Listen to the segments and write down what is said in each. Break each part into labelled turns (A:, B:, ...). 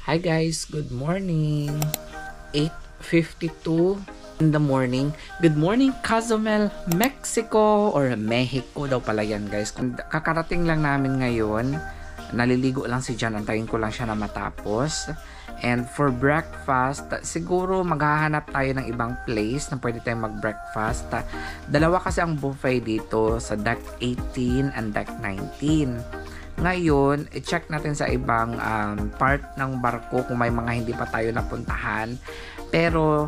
A: Hi guys, good morning. 8:52 in the morning. Good morning Cozumel, Mexico or Mexico daw pala yan guys. Kakarating lang namin ngayon. Naliligo lang si Jan, antayin ko lang siya na matapos. And for breakfast, siguro maghahanap tayo ng ibang place na pwede tayong mag-breakfast. Dalawa kasi ang buffet dito sa Deck 18 and Deck 19. Ngayon, i-check natin sa ibang part ng barko kung may mga hindi pa tayo napuntahan. Pero,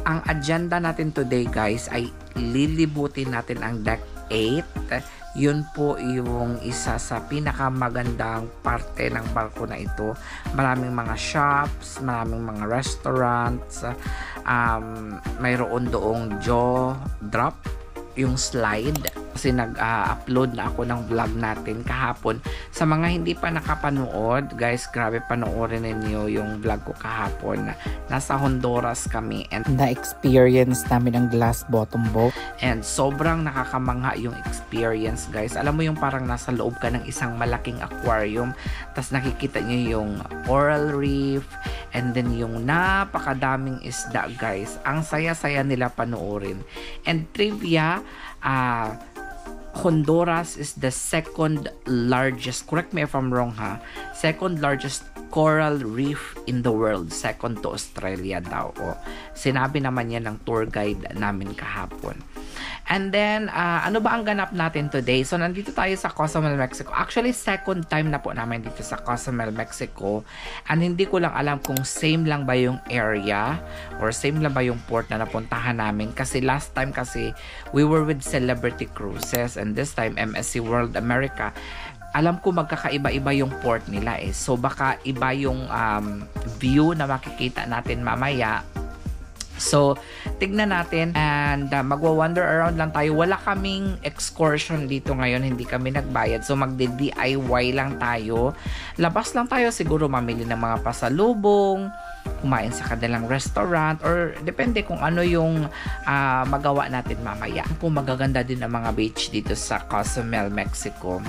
A: ang agenda natin today guys ay lilibutin natin ang Deck 8. Yun po yung isa sa pinakamagandang parte ng barko na ito. Maraming mga shops, maraming mga restaurants, mayroon doong jaw drop, yung slide. Kasi nag-upload na ako ng vlog natin kahapon. Sa mga hindi pa nakapanood, guys, grabe panoorin ninyo yung vlog ko kahapon. Nasa Honduras kami and na-experience namin ang glass bottom boat. And sobrang nakakamangha yung experience, guys. Alam mo yung parang nasa loob ka ng isang malaking aquarium, tas nakikita nyo yung coral reef, and then yung napakadaming isda, guys. Ang saya-saya nila panoorin. And trivia, Honduras is the second largest, correct me if I'm wrong ha, second largest coral reef in the world, second to Australia daw. O, sinabi naman yan ng tour guide namin kahapon. And then, ano ba ang ganap natin today? So, nandito tayo sa Cozumel, Mexico. Actually, second time na po namin dito sa Cozumel, Mexico. And hindi ko lang alam kung same lang ba yung area or same lang ba yung port na napuntahan namin. Kasi last time kasi, we were with Celebrity Cruises and this time, MSC World America. Alam ko magkakaiba-iba yung port nila eh. So, baka iba yung view na makikita natin mamaya. So, tignan natin and magwa-wander around lang tayo. Wala kaming excursion dito ngayon, hindi kami nagbayad. So, magde-DIY lang tayo. Labas lang tayo, siguro mamili ng mga pasalubong, kumain sa kanilang restaurant, or depende kung ano yung magawa natin mamaya. Kung magaganda din ang mga beach dito sa Cozumel, Mexico.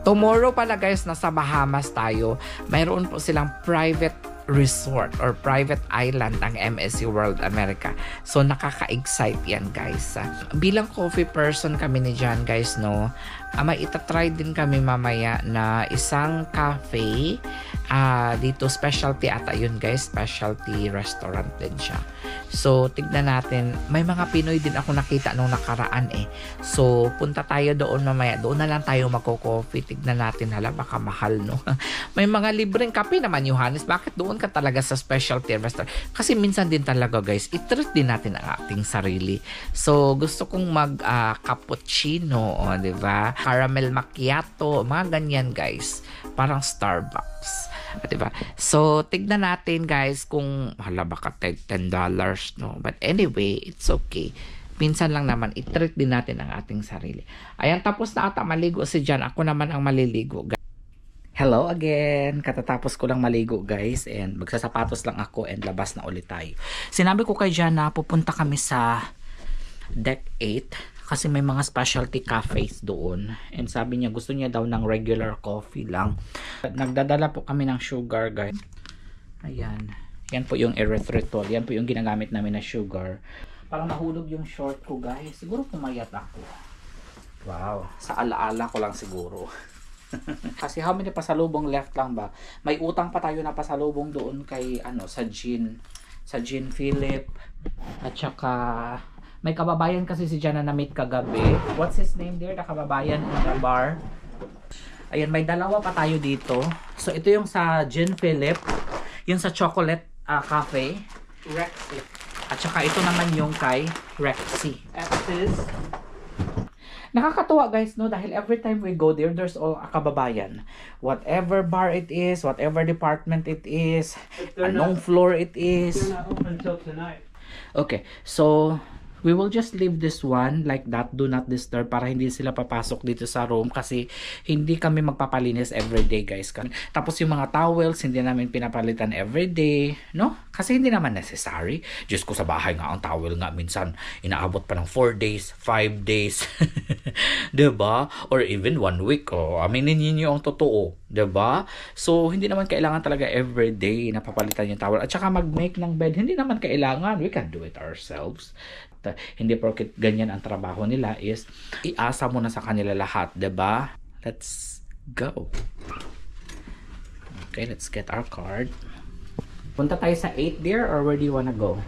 A: Tomorrow pala guys, nasa Bahamas tayo. Mayroon po silang private resort or private island ang MSC World America. So, nakaka-excite yan guys. Bilang coffee person kami ni Jan guys, no, may itatry din kami mamaya na isang cafe. Dito, specialty ata yun guys. Specialty restaurant din siya. So, tignan natin. May mga Pinoy din ako nakita nung nakaraan eh. So, punta tayo doon mamaya. Doon na lang tayo magko-coffee. Tignan natin. Hala, baka mahal, no? May mga libreng kape naman, Johannes. Bakit doon ka talaga sa specialty restaurant? Kasi minsan din talaga, guys, i-treat din natin ang ating sarili. So, gusto kong mag-cappuccino, di ba? Caramel macchiato, mga ganyan, guys. Parang Starbucks. Diba? So, tignan natin guys kung hala baka $10, no? But anyway, it's okay. Minsan lang naman, i-treat din natin ang ating sarili. Ayan, tapos na ata maligo si Jan. Ako naman ang maliligo. Hello again. Katatapos ko lang maligo guys. And magsasapatos lang ako and labas na ulit tayo. Sinabi ko kay Jan na pupunta kami sa Deck 8. Kasi may mga specialty cafes doon. And sabi niya, gusto niya daw ng regular coffee lang. Nagdadala po kami ng sugar, guys. Ayan. Yan po yung erythritol. Yan po yung ginagamit namin na sugar. Parang mahulog yung short ko, guys. Siguro pumayat ako. Wow. Sa alaala ko lang siguro. Kasi how many pasalubong left lang ba? May utang pa tayo na pasalubong doon kay, sa Jean. Sa Jean Philip. At saka may kababayan kasi si Jan na na-meet kagabi. What's his name there? Na kababayan in the bar. Ayan, may dalawa pa tayo dito. So, ito yung sa Jean Philip. Yung sa Chocolate Cafe. Rexy. At saka ito naman yung kay Rexy. Nakakatuwa guys, no? Dahil every time we go there, there's all a kababayan. Whatever bar it is, whatever department it is, anong floor it is.
B: They're not open until tonight.
A: Okay, so we will just leave this one like that, do not disturb, para hindi sila papasok dito sa room kasi hindi kami magpapalinis everyday guys. Tapos yung mga towels hindi namin pinapalitan everyday, no? Kasi hindi naman necessary. Diyos ko, sa bahay nga ang towel nga minsan inaabot pa ng 4 days, 5 days. Diba? Or even 1 week. Aminin niyo ang totoo. 'Diba? So, hindi naman kailangan talaga everyday na papalitan yung towel. At saka mag-make ng bed, hindi naman kailangan. We can do it ourselves. Hindi porket ganyan ang trabaho nila is iasa mo na sa kanila lahat, 'diba? Let's go. Okay, let's get our card. Punta tayo sa 8 there or where do you wanna go?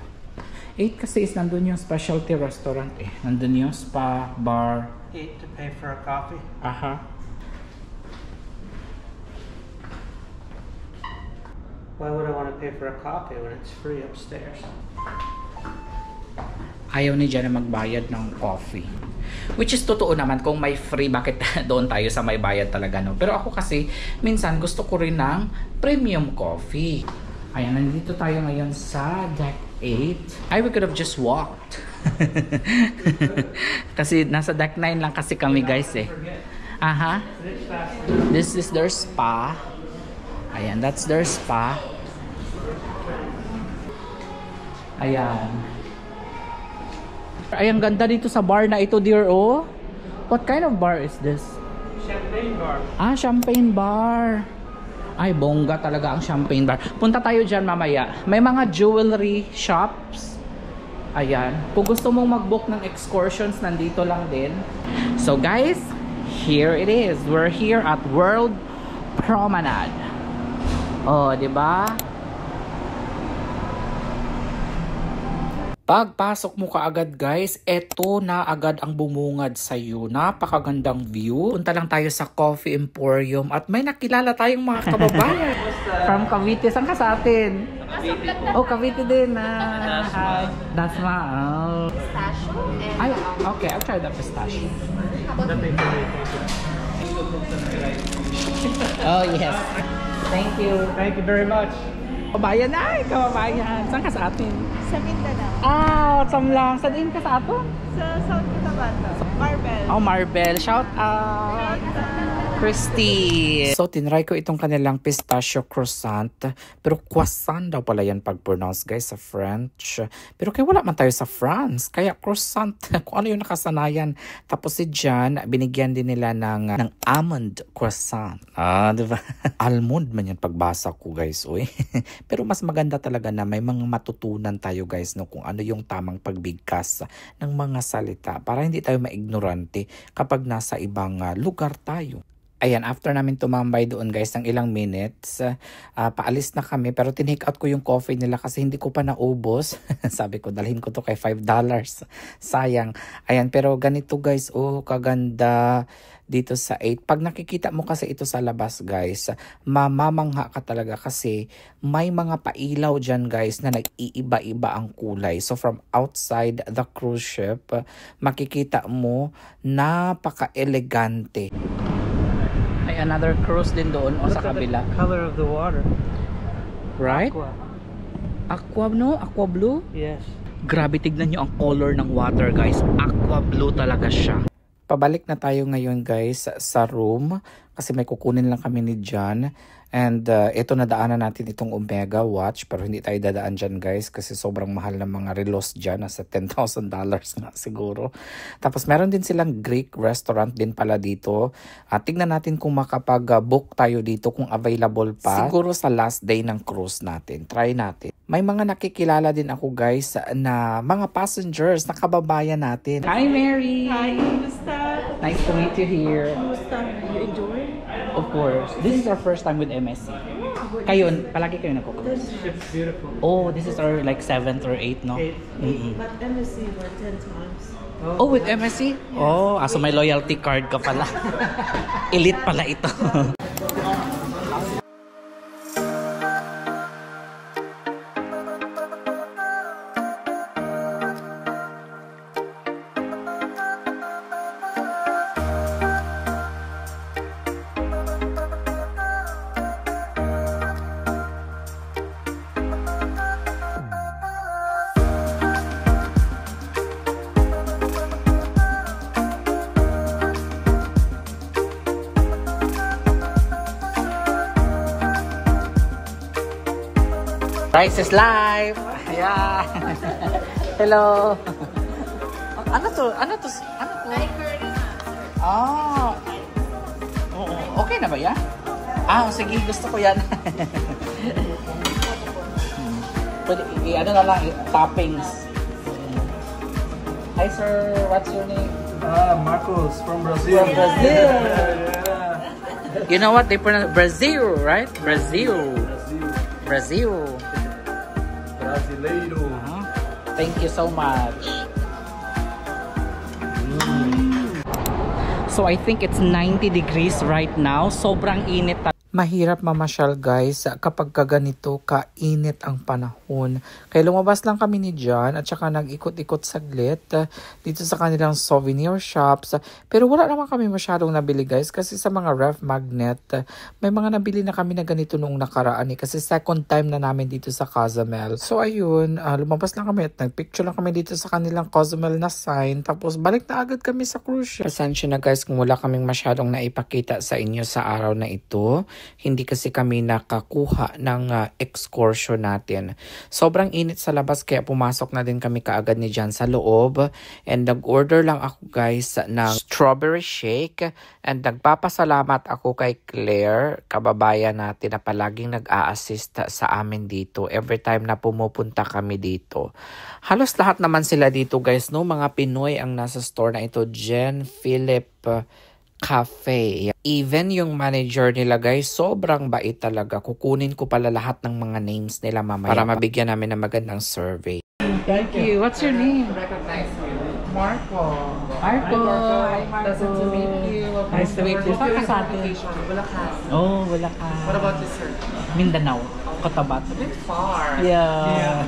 A: 8 kasi is nandun yung specialty restaurant eh. Nandun yung spa, bar.
B: 8 to pay for a coffee.
A: Aha.
B: Why would I want to pay for a coffee when it's free upstairs?
A: Ayaw ni Jan na magbayad ng coffee. Which is totoo naman, kung may free, bakit doon tayo sa may bayad talaga, no? Pero ako kasi, minsan gusto ko rin ng premium coffee. Ayan, nandito tayo ngayon sa deck 8. We could have just walked. Kasi nasa deck 9 lang kasi kami guys eh. Aha. This is their spa. Ayan, that's their spa. Ayan. Ay, ang ganda dito sa bar na ito, dear, oh. What kind of bar is this?
B: Champagne bar.
A: Ah, champagne bar. Ay, bongga talaga ang champagne bar. Punta tayo dyan mamaya. May mga jewelry shops. Ayan. Kung gusto mong mag-book ng excursions, nandito lang din. So, guys, here it is. We're here at World Promenade. Oh, 'di ba? Pagpasok mo kaagad guys, eto na agad ang bumungad sa iyo. Napakagandang view. Punta lang tayo sa Coffee Emporium at may nakilala tayong mga kababayan. From Cavite. Saan ka sa atin? Cavite. Oh, Cavite din. Hi. Dasma. Oh.
C: Pistachio and
A: Ay, okay. I'll try the pistachio. Oh, yes. Thank you.
B: Thank you very much.
A: Kababayan ay, kababayan. Saan ka sa atin?
C: sa Mindanao.
A: Ah, sam lang. Saan din ka sa aton?
C: Sa South Cotabato. Marbel.
A: Oh, Marbel. Shout out. Christy. So, tinry ko itong kanilang pistachio croissant. Pero croissant daw pala yan pag-pronounce, guys, sa French. Pero kaya wala man tayo sa France. Kaya croissant, kung ano yung nakasanayan. Tapos si Jan, binigyan din nila ng almond croissant. Ah, diba? Almond man yan pagbasa ko, guys. Uy. Pero mas maganda talaga na may mga matutunan tayo, guys, no, kung ano yung tamang pagbigkas ng mga salita. Para hindi tayo maignorante kapag nasa ibang lugar tayo. Ayan, after namin tumambay doon guys ng ilang minutes, paalis na kami pero tinake out ko yung coffee nila kasi hindi ko pa naubos. Sabi ko dalhin ko to kay $5. Sayang. Ayan, pero ganito guys, oh kaganda dito sa 8. Pag nakikita mo kasi ito sa labas guys, mamamangha ka talaga kasi may mga pailaw dyan guys na nag-iiba-iba ang kulay. So from outside the cruise ship, makikita mo napaka-elegante. Ay, another cruise din doon o sa kabila.
B: Color of the water.
A: Right?
B: Aqua.
A: Aqua, no? Aqua blue?
B: Yes.
A: Grabe, tignan nyo ang color ng water, guys. Aqua blue talaga siya. Pabalik na tayo ngayon, guys, sa room. Kasi may kukunin lang kami ni John. And ito nadaanan natin itong Omega watch. Pero hindi tayo dadaan dyan, guys. Kasi sobrang mahal ng mga relos dyan. Nasa $10,000 nga siguro. Tapos meron din silang Greek restaurant din pala dito. Tignan natin kung makapag-book tayo dito. Kung available pa. Siguro sa last day ng cruise natin. Try natin. May mga nakikilala din ako, guys, na mga passengers na kababayan natin. Hi, Mary!
C: Hi, kumusta?
A: Nice to meet you here.
C: Kumusta? You enjoy?
A: Of course. This is our first time with MSC. Kayo, palagi kayo nagko-cruise.
B: Ship's beautiful.
A: Oh, this is our like 7th or 8th, no?
B: 8.
C: But MSC were 10 times.
A: Oh, with MSC? Oh, so may loyalty card ka pala. Elite pala ito. Rice is live! Yeah! Hello! Ano to? Ano to? Ano to? Ah! Oo. Okay na ba yan? Sige, gusto ko yan. Pwede, ano na lang, toppings. Hi sir, what's your name?
D: Marcos from Brazil.
A: From Brazil. You know what they pronounce Brazil, right? Brazil. Brazil.
D: Brasileiro.
A: Thank you so much. So I think it's 90 degrees right now. Sobrang init. Mahirap mamasyal guys kapag ganito kainit ang panahon. Kaya lumabas lang kami ni John at saka nag-ikot-ikot saglit dito sa kanilang souvenir shops. Pero wala naman kami masyadong nabili guys kasi sa mga ref magnet, may mga nabili na kami na ganito noong nakaraan kasi second time na namin dito sa Cozumel. So ayun, lumabas lang kami at nagpicture lang kami dito sa kanilang Cozumel na sign tapos balik na agad kami sa cruise ship. Pasensya na guys kung wala kaming masyadong naipakita sa inyo sa araw na ito. Hindi kasi kami nakakuha ng excursion natin. Sobrang init sa labas kaya pumasok na din kami kaagad ni John sa loob. And nag-order lang ako guys ng strawberry shake. And nagpapasalamat ako kay Claire, kababayan natin na palaging nag-a-assist sa amin dito. Every time na pumupunta kami dito. Halos lahat naman sila dito guys, no? Mga Pinoy ang nasa store na ito. Jen, Philip, Cafe. Even yung manager nila guys, sobrang bait talaga. Kukunin ko pala lahat ng mga names nila mamaya para mabigyan namin ng magandang survey. Thank you. What's your name? Marco. Marco. Hi Marco. Nice to meet you. Nice to meet you. Saan ka sa atin?
B: Bulacan.
A: Oh, Bulacan.
B: What about you, sir?
A: Mindanao. Cotabato.
B: A bit far.
A: Yeah.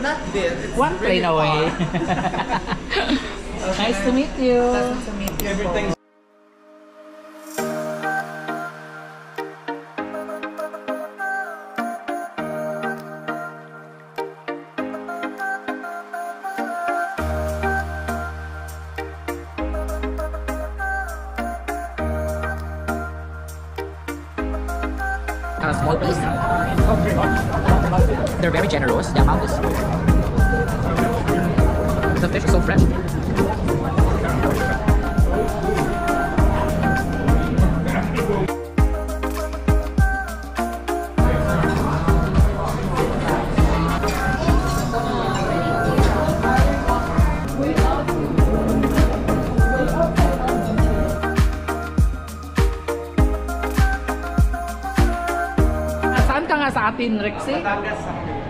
B: Not bit. It's
A: One
B: really
A: plane away. Nice to meet you.
B: Nice to meet you. Everything.
A: Small piece. They're very generous. The amount is. The fish is so fresh. Sa atin, Rexy?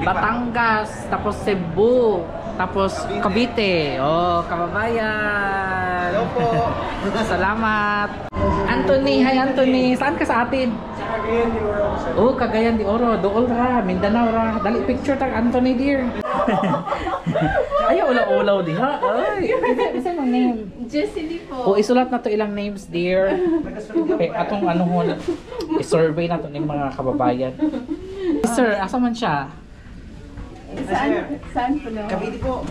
A: Batangas, tapos Cebu, tapos Cavite. Oh, kababayan.
B: Hello po.
A: Salamat. Anthony, hi Anthony. Saan ka sa atin?
B: Cagayan de Oro, sir.
A: Oh, Cagayan de Oro. Dool ra, Mindanao ra. Dali picture tag Anthony dear. Ayaw ulaw-ulaw di ha. Ay, isa mong name.
C: Jessie po.
A: O isulat na to ilang names dear. Okay, atong ano ho, i-survey na to ng mga kababayan. Sir, asa man siya?
C: Saan po no?
B: Cavite po.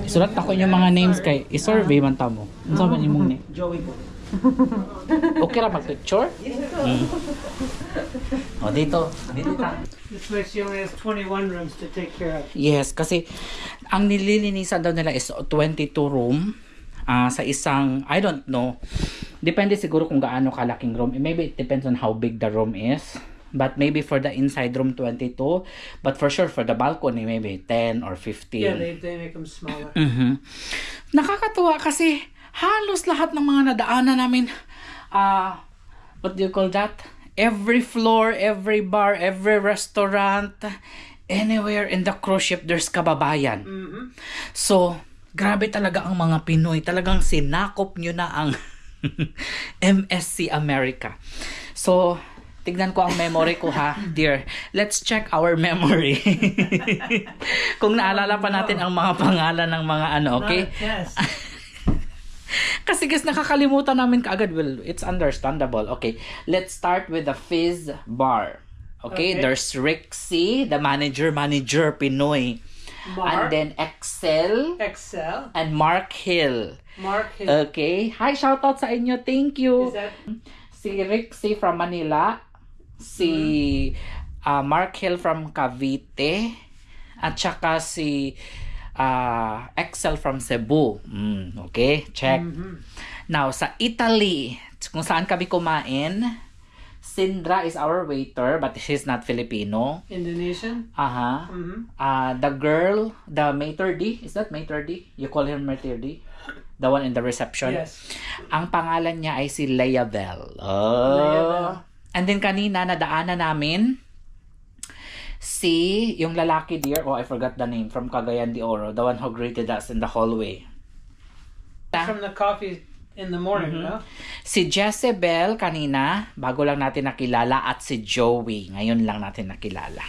A: Isulat ako yung mga names kay i-survey man ta mo. Ano sa man imong name?
B: Joey po.
A: Okay ra mag-picture? O dito ta.
B: This place only has 21 rooms to take care of.
A: Yes, kasi ang nililinisan daw nila is 22 room. Sa isang, I don't know. Depende siguro kung gaano kalaking room. Maybe it depends on how big the room is. But maybe for the inside room 22. But for sure for the balcony maybe 10 or 15.
B: Yeah, they make them smaller.
A: Nakakatuwa kasi halos lahat ng mga nadaanan namin, what do you call that? Every floor, every bar, every restaurant, anywhere in the cruise ship there's kababayan. So, grabe talaga ang mga Pinoy. Talagang sinakop nyo na ang MSC America. So, tignan ko ang memory ko ha, dear. Let's check our memory. Kung naalala pa natin ang mga pangalan ng mga ano, okay?
B: Yes.
A: Kasi guys, nakakalimutan namin kaagad. Well, it's understandable. Okay, let's start with the Fizz Bar. Okay, there's Rixie, the manager Pinoy.
B: Mark.
A: And then Excel. And Mark Hill. Okay. Hi, shoutout sa inyo. Thank you.
B: Is that...
A: Si Rixie from Manila. Si Mark Hill from Cavite. At saka si Excel from Cebu. Okay, check. Now, sa Italy, kung saan kami kumain. Sindra is our waiter, but she's not Filipino.
B: Indonesian?
A: Aha. The girl, the maitre d', is that maitre d'? You call her maitre d'? The one in the reception?
B: Yes.
A: Ang pangalan niya ay si Leabel.
B: Leabel.
A: And then kanina, nadaanan namin si, yung lalaki dear, I forgot the name, from Cagayan de Oro, the one who greeted us in the hallway.
B: From the coffee in the morning, no?
A: Si Jezebel kanina, bago lang natin nakilala, at si Joey, ngayon lang natin nakilala.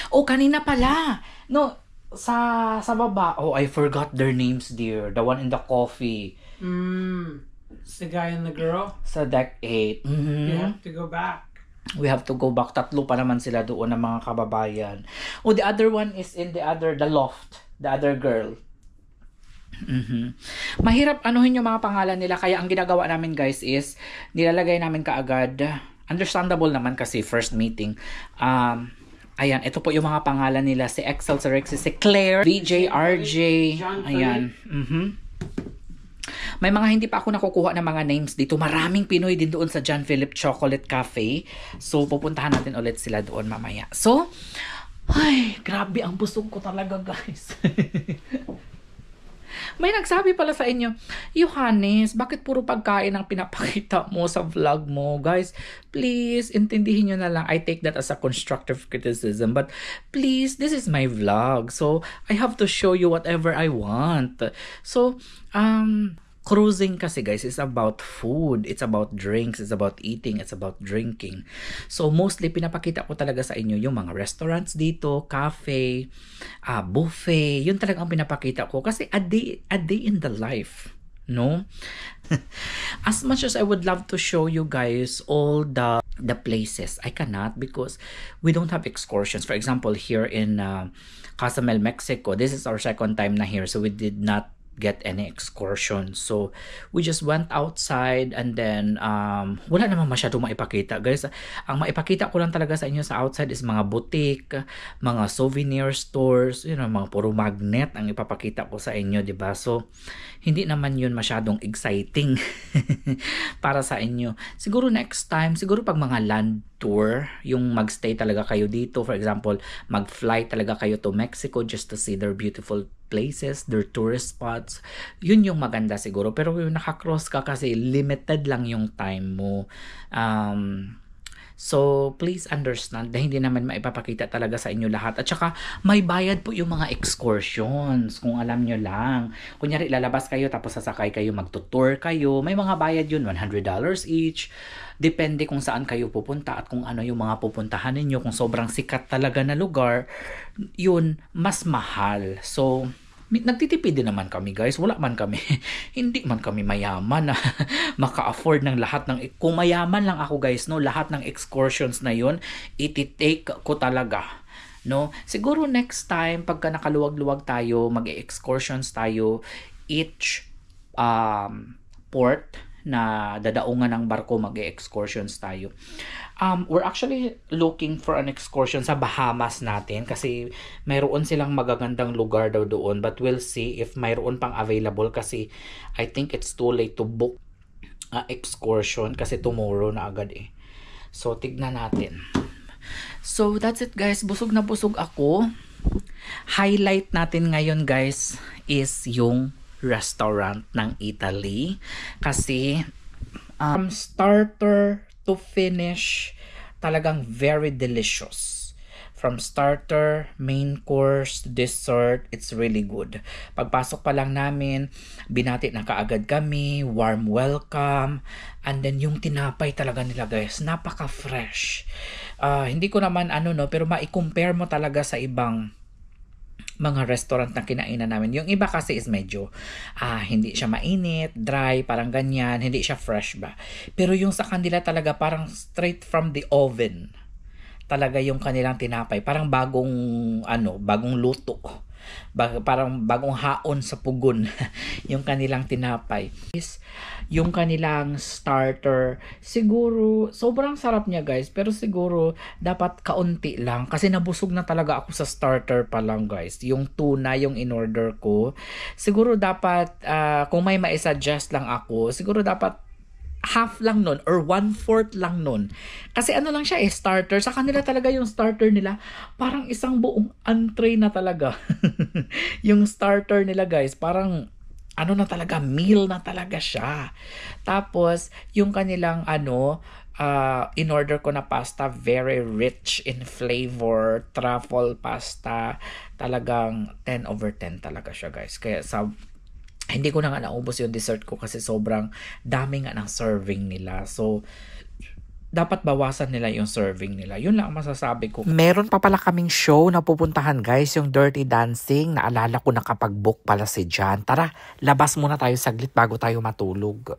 A: Kanina pala. No, sa baba. I forgot their names, dear. The one in the coffee.
B: It's the guy and the girl.
A: Sa deck 8.
B: You have to go back.
A: We have to go back. Tatlo pa naman sila doon ng mga kababayan. The other one is in the loft. The other girl. Mahirap anuhin yung mga pangalan nila, kaya ang ginagawa namin guys is nilalagay namin kaagad, understandable naman kasi first meeting. Ayan, ito po yung mga pangalan nila, si Excel, si Rexy, si Claire, VJ, RJ, ayan. May mga hindi pa ako nakukuha ng mga names dito. Maraming Pinoy din doon sa John Philip Chocolate Cafe. So pupuntahan natin ulit sila doon mamaya. So, ay, grabe ang busog ko talaga guys. May nagsabi pala sa inyo, Johannes, bakit puro pagkain ang pinapakita mo sa vlog mo? Guys, please, intindihin nyo na lang. I take that as a constructive criticism. But please, this is my vlog. So, I have to show you whatever I want. So, cruising kasi guys is about food, it's about drinks, it's about eating, it's about drinking. So mostly pinapakita ko talaga sa inyo yung mga restaurants dito, cafe, buffet, yun talaga ang pinapakita ko kasi a day in the life, no? As much as I would love to show you guys all the places, I cannot because we don't have excursions. For example, here in Cozumel, Mexico, this is our second time na here, so we did not get any excursion. So, we just went outside and then, wala naman masyadong maipakita. Guys, ang maipakita ko lang talaga sa inyo sa outside is mga boutique, mga souvenir stores, mga puro magnet ang ipapakita ko sa inyo, diba? So, hindi naman yun masyadong exciting para sa inyo. Siguro next time, siguro pag mga land tour, yung magstay talaga kayo dito. For example, mag-fly talaga kayo to Mexico just to see their beautiful places, their tourist spots. Yun yung maganda siguro. Pero yung nakakross ka kasi limited lang yung time mo. So, please understand na hindi naman maipapakita talaga sa inyo lahat. At saka, may bayad po yung mga excursions, kung alam nyo lang. Kunyari, lalabas kayo, tapos sasakay kayo, magtutour kayo. May mga bayad yun, $100 each. Depende kung saan kayo pupunta at kung ano yung mga pupuntahan ninyo. Kung sobrang sikat talaga na lugar, yun, mas mahal. So, nagtitipid din naman kami guys, wala man kami hindi man kami mayaman na maka-afford ng lahat ng, kung mayaman lang ako guys, no, lahat ng excursions na yun iti-take ko talaga, no. Siguro next time pagka nakaluwag-luwag tayo, mag-excursions tayo each port na dadaungan ng barko, mag-excursions tayo. We're actually looking for an excursion sa Bahamas natin kasi mayroon silang magagandang lugar daw doon, but we'll see if mayroon pang available kasi I think it's too late to book excursion kasi tomorrow na agad eh. So tignan natin. So that's it guys, busog na busog ako. Highlight natin ngayon guys is yung restaurant ng Italy kasi from starter to finish talagang very delicious. From starter, main course, dessert, it's really good. Pagpasok pa lang namin, binati na kaagad kami, warm welcome, and then yung tinapay talaga nila guys, napaka-fresh. Hindi ko naman pero ma-compare mo talaga sa ibang mga restaurant na kinainan namin. Yung iba kasi is medyo hindi siya mainit, dry, parang ganyan, hindi siya fresh ba. Pero yung sa kanila talaga parang straight from the oven. Talaga yung kanilang tinapay, parang bagong luto. Parang bagong haon sa pugon yung kanilang tinapay. Yung kanilang starter, siguro sobrang sarap niya guys, pero siguro dapat kaunti lang kasi nabusog na talaga ako sa starter pa lang guys. Yung tuna yung in-order ko, siguro dapat kung may ma-suggest lang ako, siguro dapat half lang nun or 1/4 lang nun. Kasi ano lang siya starter. Sa kanila talaga yung starter nila, parang isang buong entree na talaga. Yung starter nila guys, parang ano na talaga, meal na talaga siya. Tapos, yung kanilang in order ko na pasta, very rich in flavor, truffle pasta, talagang 10/10 talaga siya guys. Kaya hindi ko na nga naubos yung dessert ko kasi sobrang dami nga ng serving nila. So, dapat bawasan nila yung serving nila. Yun lang ang masasabi ko. Meron pa pala kaming show na pupuntahan guys, yung Dirty Dancing. Naalala ko nakapag-book pala si Jan. Tara, labas muna tayo saglit bago tayo matulog.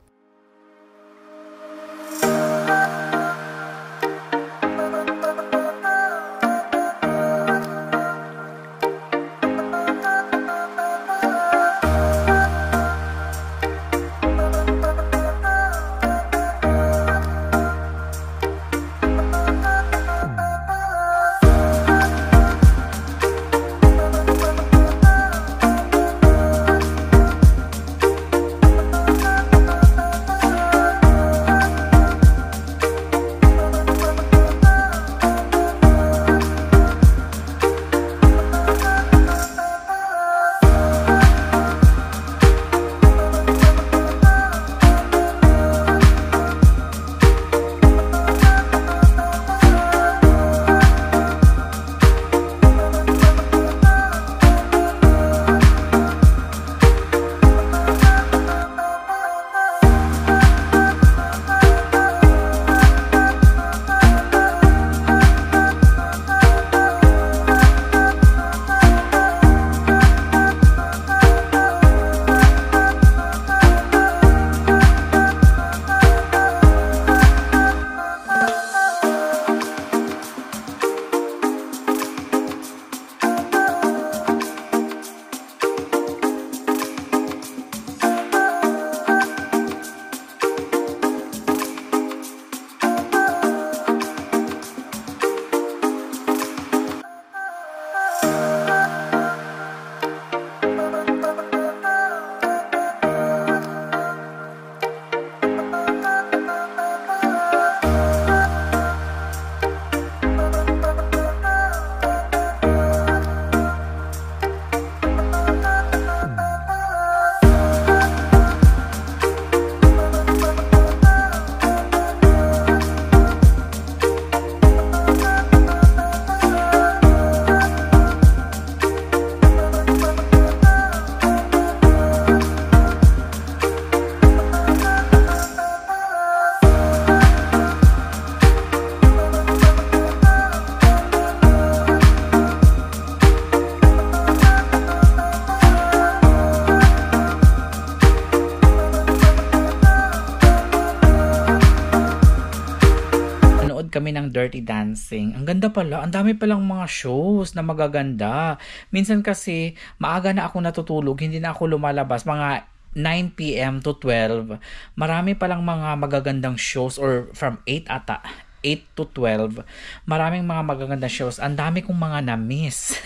A: Kami ng Dirty Dancing. Ang ganda pala. Ang dami palang mga shows na magaganda. Minsan kasi, maaga na ako natutulog. Hindi na ako lumalabas. Mga 9 p.m. to 12. Marami palang mga magagandang shows or from 8 ata. 8 to 12. Maraming mga magagandang shows. Ang dami kong mga na-miss.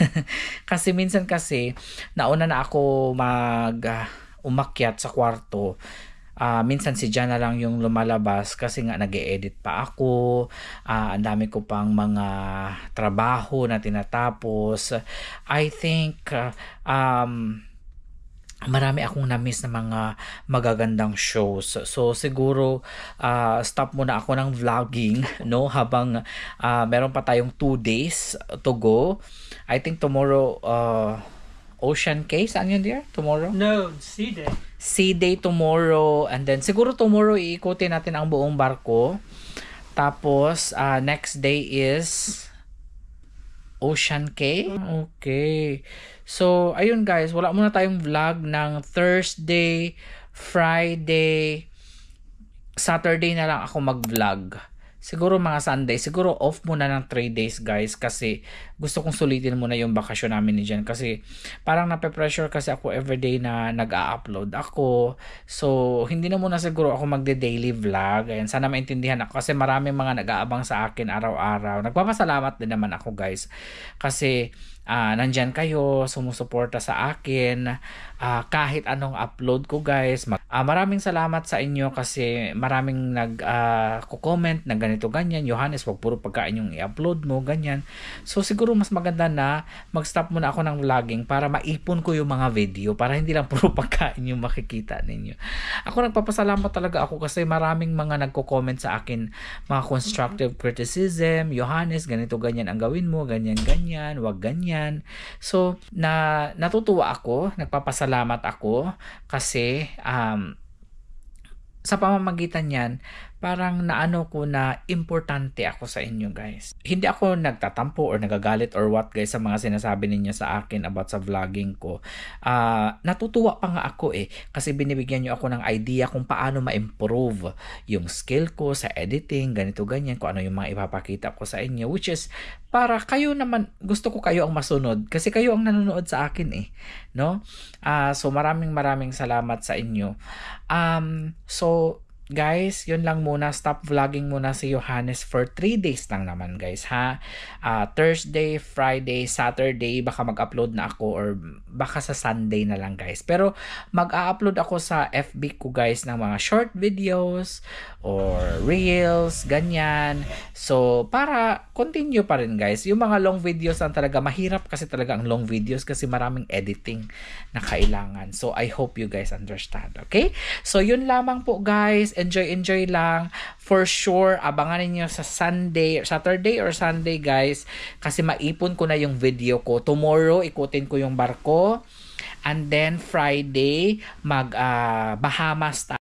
A: Kasi minsan kasi, nauna na ako umakyat sa kwarto. Minsan si Jan na lang yung lumalabas kasi nga nag-e-edit pa ako. Ang dami ko pang mga trabaho na tinatapos. I think marami akong na-miss na mga magagandang shows. So siguro stop muna ako ng vlogging, no, habang meron pa tayong 2 days to go. I think tomorrow Ocean Cay, saan yun dear? Tomorrow?
B: No, Sea Day.
A: Sea Day tomorrow, and then siguro tomorrow iikutin natin ang buong barko. Tapos next day is Ocean Cay. Okay. So ayun guys, wala muna tayong vlog ng Thursday, Friday, Saturday na lang ako mag-vlog. Siguro mga Sunday, siguro off muna ng 3 days guys kasi gusto kong sulitin muna yung bakasyon namin ni Jen kasi parang nape-pressure kasi ako everyday na nag-a-upload ako. So hindi na muna siguro ako magde-daily vlog. Ayan, sana maintindihan ako kasi maraming mga nag-aabang sa akin araw-araw. Nagpapasalamat din naman ako guys kasi nandyan kayo, sumusuporta sa akin, kahit anong upload ko guys. Maraming salamat sa inyo kasi maraming nag-comment na ganito ganyan, Johannes, wag puro pagkain yung i-upload mo, ganyan. So siguro mas maganda na mag-stop muna ako ng vlogging para maipon ko yung mga video, para hindi lang puro pagkain yung makikita ninyo. Ako nagpapasalamat talaga ako kasi maraming mga nagko-comment sa akin, mga constructive criticism, Johannes, ganito ganyan ang gawin mo, ganyan ganyan, wag ganyan. So natutuwa ako, nagpapasalamat ako kasi sa pamamagitan yan, parang naano ko na importante ako sa inyo guys. Hindi ako nagtatampo or nagagalit or what guys sa mga sinasabi ninyo sa akin about sa vlogging ko. Natutuwa pa nga ako kasi binibigyan nyo ako ng idea kung paano ma-improve yung skill ko sa editing, ganito ganyan, kung ano yung mga ipapakita ko sa inyo, which is para kayo naman, gusto ko kayo ang masunod kasi kayo ang nanonood sa akin no? So maraming salamat sa inyo. So guys, yun lang muna. Stop vlogging muna si Johannes for 3 days lang naman guys ha. Thursday, Friday, Saturday baka mag-upload na ako or baka sa Sunday na lang guys. Pero mag-a-upload ako sa FB ko guys ng mga short videos or reels, ganyan. So para continue pa rin guys. Yung mga long videos lang talaga mahirap kasi talaga ang long videos kasi maraming editing na kailangan. So I hope you guys understand. Okay? So yun lamang po guys. Enjoy lang. For sure, abangan niyo sa Saturday or Sunday guys kasi maipon ko na yung video ko. Tomorrow, ikutin ko yung barko. And then Friday, Bahamas